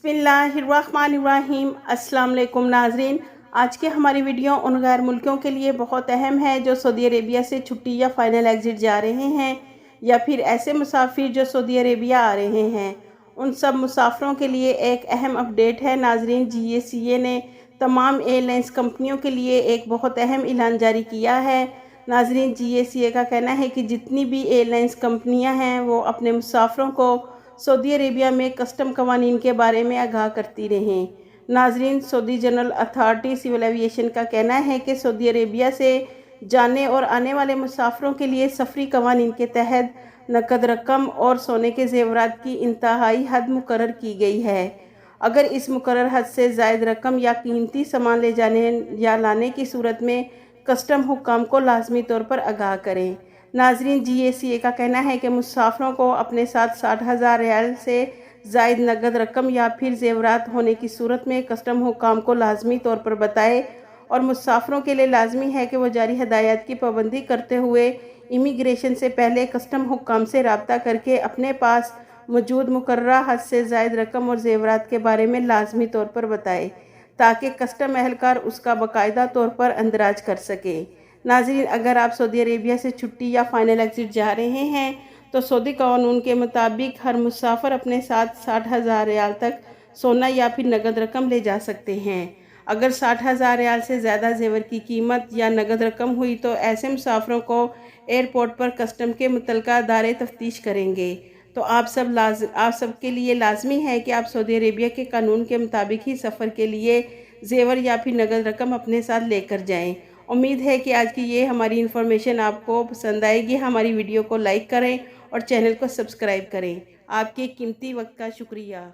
बिस्मिल्लाहिर्रहमानिर्रहीम। अस्सलाम वालेकुम नाज़रीन, आज के हमारी वीडियो उन गैर मुल्कियों के लिए बहुत अहम है जो सऊदी अरेबिया से छुट्टी या फ़ाइनल एग्ज़िट जा रहे हैं या फिर ऐसे मुसाफिर जो सऊदी अरेबिया आ रहे हैं। उन सब मुसाफिरों के लिए एक अहम अपडेट है नाज़रीन। GACA ने तमाम एयरलाइंस कंपनियों के लिए एक बहुत अहम ऐलान जारी किया है। नाज़रीन, GACA का कहना है कि जितनी भी एयरलाइंस कंपनियां हैं वो अपने मुसाफिरों को सऊदी अरेबिया में कस्टम कवानीन के बारे में आगाह करती रहें। नाज़रीन, Saudi general authority civil aviation का कहना है कि सऊदी अरेबिया से जाने और आने वाले मुसाफिरों के लिए सफरी कवानीन के तहत नकद रकम और सोने के जेवरात की इंतहाई हद मुकर्रर की गई है। अगर इस मुकर्रर हद से ज़ायद रकम या कीमती सामान ले जाने या लाने की सूरत में कस्टम हुक्काम को लाजमी तौर पर आगाह करें। नाज़रीन, GACA का कहना है कि मुसाफिरों को अपने साथ 60,000 रियाल से ज़ायद नगद रकम या फिर जेवरात होने की सूरत में कस्टम हुक्काम को लाजमी तौर पर बताए और मुसाफिरों के लिए लाजमी है कि वह जारी हदायत की पाबंदी करते हुए इमिग्रेशन से पहले कस्टम हुक्काम से रब्ता करके अपने पास मौजूद मुकर्ररा हद से ज़ायद रकम और जेवरात के बारे में लाजमी तौर पर बताए ताकि कस्टम एहलकार उसका बाकायदा तौर पर अंदराज कर सके। नाज़रीन, अगर आप सऊदी अरेबिया से छुट्टी या फ़ाइनल एग्ज़िट जा रहे हैं तो सऊदी कानून के मुताबिक हर मुसाफिर अपने साथ 60,000 रियाल तक सोना या फिर नगद रकम ले जा सकते हैं। अगर 60,000 रियाल से ज़्यादा जेवर की कीमत या नगद रकम हुई तो ऐसे मुसाफिरों को एयरपोर्ट पर कस्टम के मुतलका अदारे तफ्तीश करेंगे। तो आप सब के लिए लाजमी है कि आप सऊदी अरेबिया के कानून के मुताबिक ही सफ़र के लिए जेवर या फिर नगद रकम अपने साथ लेकर जाएं। उम्मीद है कि आज की ये हमारी इन्फॉर्मेशन आपको पसंद आएगी। हमारी वीडियो को लाइक करें और चैनल को सब्सक्राइब करें। आपके कीमती वक्त का शुक्रिया।